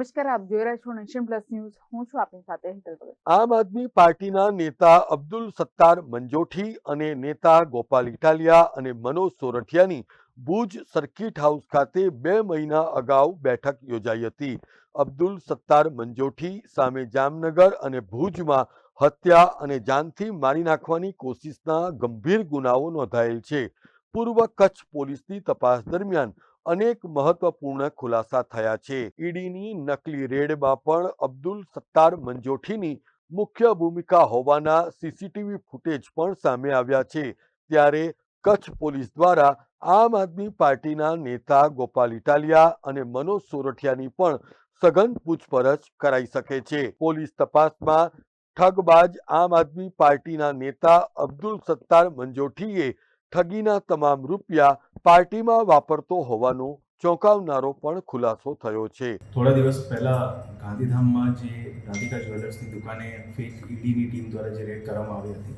નમસ્કાર, આપ જોઈ રહ્યા છો નેશન પ્લસ ન્યૂઝ. હું છું આપની સાથે હેતલ ભગત. આમ આદમી પાર્ટીના નેતા અબ્દુલ સત્તાર મંજોઠી અને નેતા ગોપાલ ઇટાલિયા અને મનોજ સોરઠિયાની ભુજ સર્કિટ હાઉસ ખાતે 2 મહિના અગાઉ બેઠક યોજાઈ હતી. અબ્દુલ સત્તાર મંજોઠી સામે જામનગર અને ભુજમાં હત્યા અને જાનથી મારી નાખવાની કોશિશના ગંભીર ગુનાઓ નોંધાયેલ છે. પૂર્વ કચ્છ પોલીસની તપાસ દરમિયાન અનેક મહત્વપૂર્ણ ખુલાસા થયા છે. ઈડીની નકલી રેડમાં પણ અબ્દુલ સત્તાર મંજોઠીની મુખ્ય ભૂમિકા હોવાના સીસીટીવી ફૂટેજ પણ સામે આવ્યા છે. ત્યારે કચ્છ પોલીસ દ્વારા આમ આદમી પાર્ટીના નેતા ગોપાલ ઇટાલિયા અને મનોજ સોરઠિયાની પણ સઘન પૂછપરછ કરાઈ શકે છે. પોલીસ તપાસમાં ઠગબાજ આમ આદમી પાર્ટીના નેતા અબ્દુલ સત્તાર મંજોઠીએ ઠગીના તમામ રૂપિયા પાર્ટીમાં વાપરતો હોવાનો ચોંકાવનારો પણ ખુલાસો થયો છે. થોડા દિવસ પહેલા ગાંધીધામમાં જે રાધિકા જ્વેલર્સની દુકાને ફેક ઈડીની ટીમ દ્વારા જે રેડ કરવામાં આવી હતી,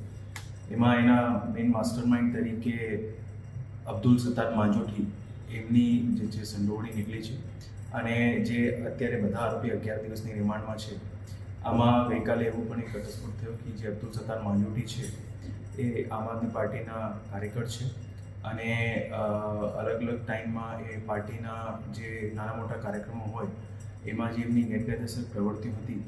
એમાં એના મેઇન માસ્ટરમાઇન્ડ તરીકે અબ્દુલ સત્તાર મંજોઠી એમની જે છે સંડોવણી નીકળી છે. અને જે અત્યારે બધા આરોપી 11 દિવસની રિમાન્ડમાં છે. આમાં ગઈકાલે એવું પણ એક અકસ્માત થયો કે જે અબ્દુલ સત્તાર મંજોઠી છે એ આમ આદમી પાર્ટીના કાર્યકર છે અને અલગ અલગ ટાઈમમાં એ પાર્ટીના જે નાના મોટા કાર્યક્રમો હોય એમાં જે એમની ગેરકાયદેસર પ્રવૃત્તિઓ હતી,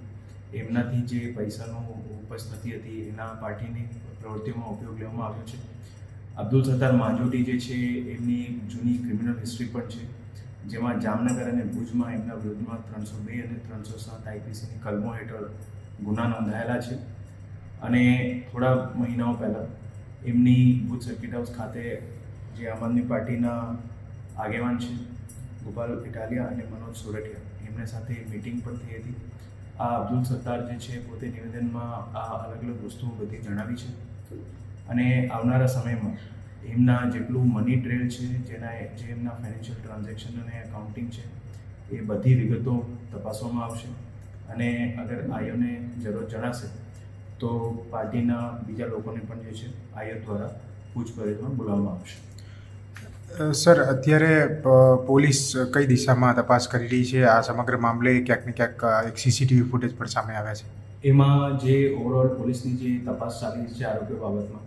એમનાથી જે પૈસાનો ઉપજ થતી હતી એના પાર્ટીની પ્રવૃત્તિઓમાં ઉપયોગ લેવામાં આવ્યો છે. અબ્દુલ સત્તાર મંજોઠી જે છે એમની જૂની ક્રિમિનલ હિસ્ટ્રી પણ છે, જેમાં જામનગર અને ભુજમાં એમના વિરુદ્ધમાં 302 અને 307 આઈપીસીની કલમો હેઠળ ગુના નોંધાયેલા છે. અને થોડા મહિનાઓ પહેલાં એમની ભુજ સર્કિટ હાઉસ ખાતે જે આમ આદમી પાર્ટીના આગેવાન છે ગોપાલ ઇટાલિયા અને મનોજ સોરઠિયા એમને સાથે મિટિંગ પણ થઈ હતી. આ અબ્દુલ સત્તાર જે છે પોતે નિવેદનમાં આ અલગ અલગ વસ્તુઓ બધી જણાવી છે અને આવનારા સમયમાં એમના જેટલું મની ટ્રેલ છે, જે એમના ફાઇનાન્શિયલ ટ્રાન્ઝેક્શન અને એકાઉન્ટિંગ છે એ બધી વિગતો તપાસવામાં આવશે. અને અગર આયોને જરૂર જણાશે તો પાર્ટીના બીજા લોકોને પણ જે છે આયોગ દ્વારા પૂછપરછમાં બોલાવવામાં આવશે. સર, અત્યારે પોલીસ કઈ દિશામાં તપાસ કરી રહી છે? આ સમગ્ર મામલે ક્યાંક ને ક્યાંક એક સીસીટીવી ફૂટેજ પણ સામે આવ્યા છે. એમાં જે ઓવરઓલ પોલીસની જે તપાસ ચાલી રહી છે આરોપીઓ બાબતમાં,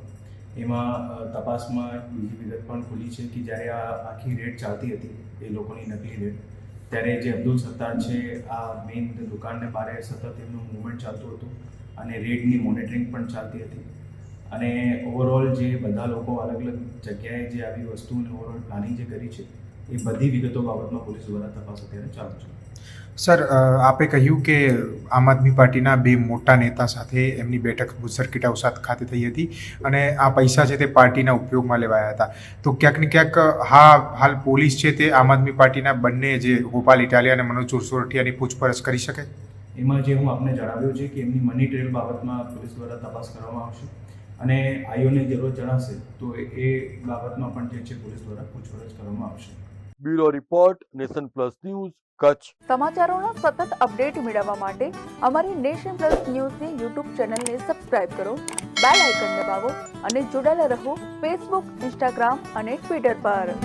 એમાં તપાસમાં બીજી વિગત પણ ખુલી છે કે જ્યારે આ આખી રેડ ચાલતી હતી એ લોકોની નકલી રેડ, ત્યારે જે અબ્દુલ સત્તાર છે આ મેઇન દુકાનને બહાર સતત એમનું મૂવમેન્ટ ચાલતું હતું અને રેડની મોનિટરિંગ પણ ચાલતી હતી. અને ઓવરઓલ જે બધા લોકો અલગ અલગ જગ્યાએ જે આવી વસ્તુને ઓવરઓલ પ્લાનિંગ જે કરી છે એ બધી વિગતો બાબતમાં પોલીસ દ્વારા તપાસ અત્યારે ચાલુ છે. સર, આપે કહ્યું કે આમ આદમી પાર્ટીના 2 મોટા નેતા સાથે એમની બેઠક ભુજ સર્કિટ હાઉસ ખાતે થઈ હતી અને આ પૈસા છે તે પાર્ટીના ઉપયોગમાં લેવાયા હતા. તો ક્યાંક ને ક્યાંક હાલ પોલીસ છે તે આમ આદમી પાર્ટીના બંને જે ગોપાલ ઇટાલિયા અને મનોજ સોરઠિયાની પૂછપરછ કરી શકે? એમાં જે હું આપને જણાવ્યું છે કે એમની મની ટ્રેલ બાબતમાં પોલીસ દ્વારા તપાસ કરવામાં આવશે અને આયોને જરૂર જણાશે તો એ બાબતમાં પણ જે છે પોલીસ દ્વારા પૂછપરછ કરવામાં આવશે. Bureau report, nation plus news, Kutch. સમાચારોનો સતત અપડેટ મેળવવા માટે અમારી નેશન પ્લસ ન્યૂઝની યુટ્યુબ ચેનલને સબસ્ક્રાઇબ કરો, બેલ આઇકન દબાવો અને જોડાયેલા રહો ફેસબુક, ઇન્સ્ટાગ્રામ અને ટ્વિટર પર.